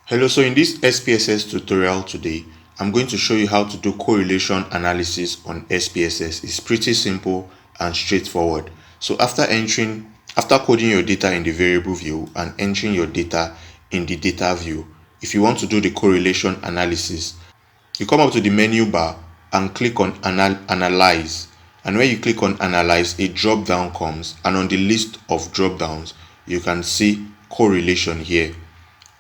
Hello, so in this SPSS tutorial today, I'm going to show you how to do correlation analysis on SPSS. It's pretty simple and straightforward. So after coding your data in the variable view and entering your data in the data view, if you want to do the correlation analysis, you come up to the menu bar and click on Analyze. And when you click on Analyze, a drop down comes, and on the list of drop downs, you can see correlation here.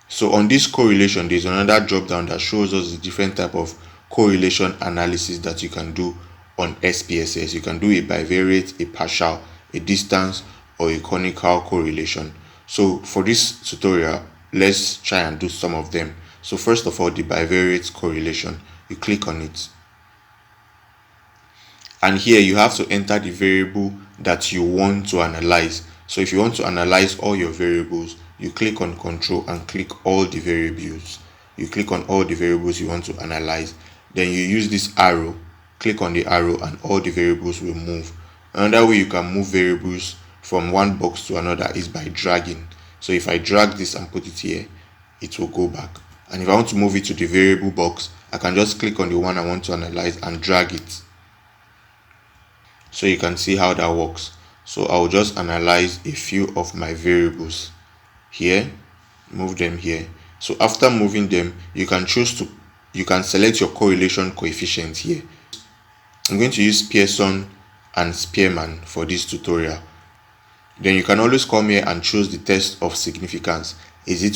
So on this correlation, there's another drop down that shows us the different type of correlation analysis that you can do on SPSS. You can do a bivariate, a partial, a distance, or a conical correlation. So for this tutorial, let's try and do some of them. So first of all, the bivariate correlation, you click on it. And here you have to enter the variable that you want to analyze. So if you want to analyze all your variables, you click on control and click all the variables. You click on all the variables you want to analyze. Then you use this arrow, click on the arrow, and all the variables will move. Another way you can move variables from one box to another is by dragging. So if I drag this and put it here, it will go back. And if I want to move it to the variable box, I can just click on the one I want to analyze and drag it. So you can see how that works. So I'll just analyze a few of my variables here, move them here. So after moving them, you can select your correlation coefficient here. I'm going to use Pearson and Spearman for this tutorial. Then you can always come here and choose the test of significance. Is it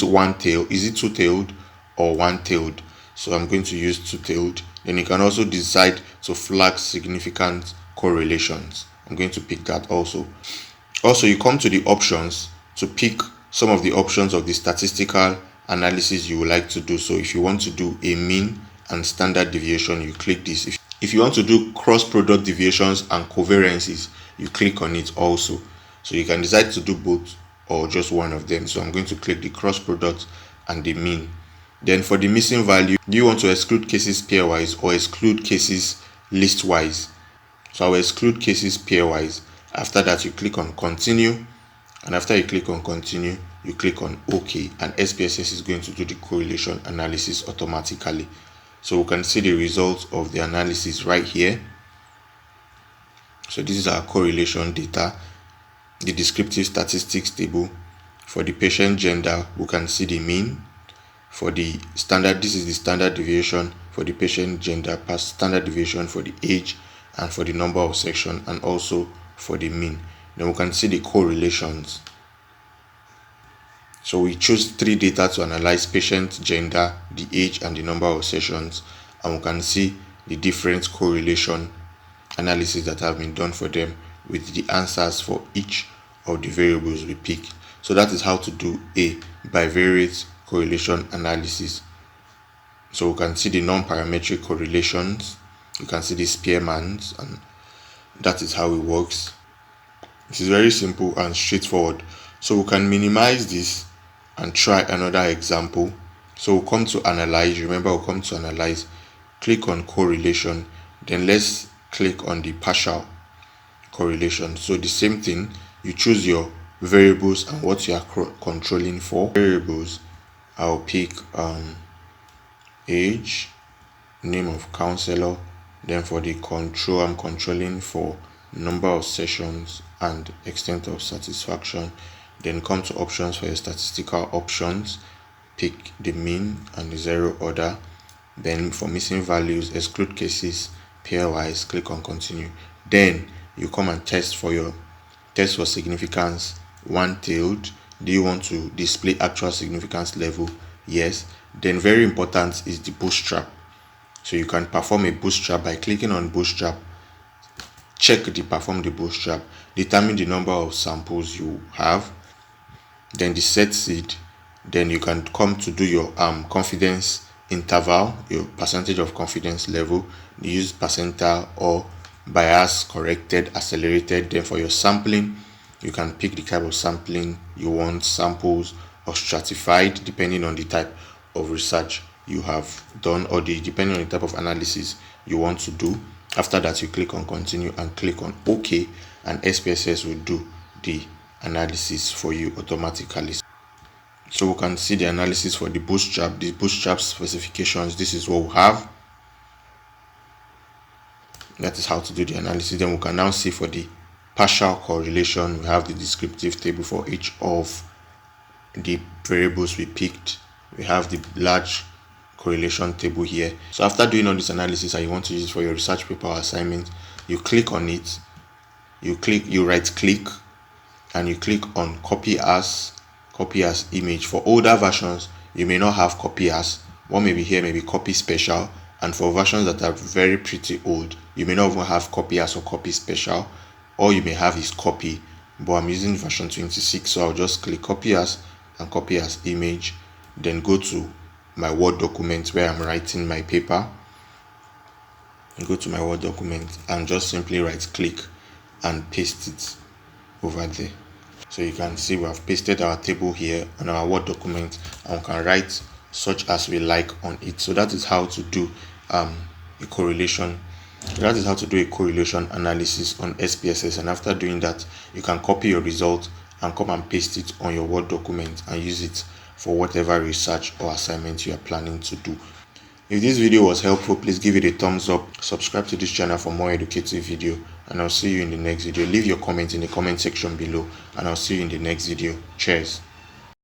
two-tailed or one-tailed? So I'm going to use two-tailed. Then you can also decide to flag significant correlations. I'm going to pick that also. Also, you come to the options to pick some of the options of the statistical analysis you would like to do. So if you want to do a mean and standard deviation, you click this. If you want to do cross product deviations and covariances, you click on it also. So you can decide to do both or just one of them. So I'm going to click the cross product and the mean. Then for the missing value, do you want to exclude cases pairwise or exclude cases listwise? So I will exclude cases pairwise. After that, you click on continue, and after you click on continue, you click on OK, and SPSS is going to do the correlation analysis automatically. So we can see the results of the analysis right here. So this is our correlation data, the descriptive statistics table. For the patient gender, we can see the mean. For the standard, this is the standard deviation for the patient gender, past standard deviation for the age, and for the number of section, and also for the mean. Then we can see the correlations. So we choose 3 data to analyze: patient gender, the age, and the number of sessions, and we can see the different correlation analysis that have been done for them with the answers for each of the variables we pick. So that is how to do a bivariate correlation analysis. So we can see the non-parametric correlations, you can see the Spearmans, and that is how it works. This is very simple and straightforward. So we can minimize this and try another example. So we'll come to analyze. Remember, we'll come to analyze, click on correlation, then let's click on the partial correlation. So the same thing, you choose your variables and what you are controlling for. Variables, I'll pick age, name of counselor. Then for the control, I'm controlling for number of sessions and extent of satisfaction. Then come to options for your statistical options, pick the mean and the zero order. Then for missing values, exclude cases pairwise, click on continue. Then you come and test for significance one-tailed. Do you want to display actual significance level? Yes. Then very important is the bootstrap. So you can perform a bootstrap by clicking on bootstrap, check the perform the bootstrap, determine the number of samples you have, then the set seed. Then you can come to do your confidence interval, your percentage of confidence level. You use percentile or bias corrected, accelerated. Then for your sampling, you can pick the type of sampling you want, samples or stratified, depending on the type of research you have done or depending on the type of analysis you want to do. After that, you click on continue and click on OK, and SPSS will do the analysis for you automatically. So we can see the analysis for the bootstrap specifications. This is what we have. That is how to do the analysis. Then we can now see for the partial correlation, we have the descriptive table for each of the variables we picked. We have the large correlation table here. So after doing all this analysis and you want to use it for your research paper or assignment, you click on it, you right click, and you click on copy as image. For older versions, you may not have copy as. One may be here, maybe copy special. And for versions that are very pretty old, you may not even have copy as or copy special. All you may have is copy, but I'm using version 26, so I'll just click copy as and copy as image, then go to my Word document where I'm writing my paper. Go to my Word document and just simply right click and paste it over there. So you can see we have pasted our table here on our Word document, and we can write such as we like on it. So that is how to do a correlation. That is how to do a correlation analysis on SPSS. And after doing that, you can copy your result and come and paste it on your Word document and use it for whatever research or assignment you are planning to do. If this video was helpful, please give it a thumbs up, subscribe to this channel for more educative video, and I'll see you in the next video. Leave your comment in the comment section below, and I'll see you in the next video. Cheers.